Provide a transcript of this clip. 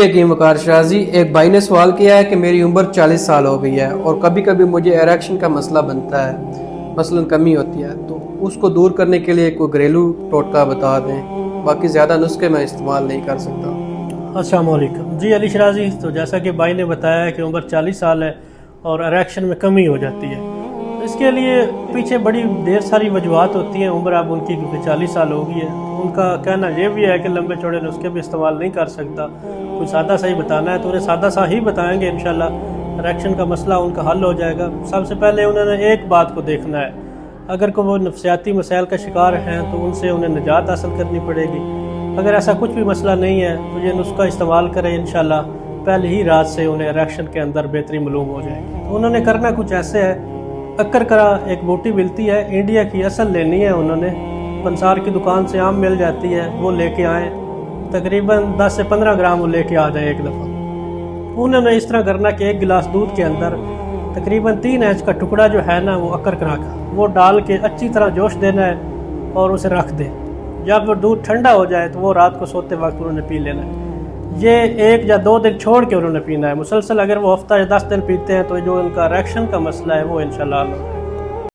हकीम वकार शाजी, एक भाई ने सवाल किया है कि मेरी उम्र 40 साल हो गई है और कभी कभी मुझे इरेक्शन का मसला बनता है, मसलन कमी होती है, तो उसको दूर करने के लिए कोई घरेलू टोटका बता दें। बाकी ज़्यादा नुस्खे मैं इस्तेमाल नहीं कर सकता। अस्सलाम वालेकुम जी अली शराजी। तो जैसा कि भाई ने बताया कि उम्र 40 साल है और इरेक्शन में कमी हो जाती है, तो इसके लिए पीछे बड़ी ढेर सारी वजूहत होती हैं। उम्र अब उनकी क्योंकि 40 साल हो गई है, तो उनका कहना यह भी है कि लंबे चौड़े नुस्खे भी इस्तेमाल नहीं कर सकता, कुछ सादा सा ही बताना है, तो उन्हें सादा सा ही बताएंगे। इंशाल्लाह इरेक्शन का मसला उनका हल हो जाएगा। सबसे पहले उन्होंने एक बात को देखना है, अगर को वो नफ्सियाती मसाइल का शिकार हैं तो उनसे उन्हें निजात हासिल करनी पड़ेगी। अगर ऐसा कुछ भी मसला नहीं है तो ये नुस्खा इस्तेमाल करें, इंशाल्लाह पहले ही रात से उन्हें इरेक्शन के अंदर बेहतरी मालूम हो जाएगी। तो उन्होंने करना कुछ ऐसे है, अक्करकरा एक बूटी मिलती है, इंडिया की असल लेनी है। उन्होंने पंसार की दुकान से आम मिल जाती है, वो लेके आए, तकरीबन 10 से 15 ग्राम वो लेके आ जाए एक दफ़ा। उन्होंने इस तरह करना कि 1 गिलास दूध के अंदर तकरीबन 3 इंच का टुकड़ा जो है ना वो अक्करकरा का, वो डाल के अच्छी तरह जोश देना है और उसे रख दें। जब वो दूध ठंडा हो जाए तो वो रात को सोते वक्त उन्होंने पी लेना है। ये 1 या 2 दिन छोड़ के उन्होंने पीना है। मुसलसल अगर वो हफ्ता या 10 दिन पीते हैं तो जो उनका इरेक्शन का मसला है वो इंशाल्लाह हल हो जाएगा।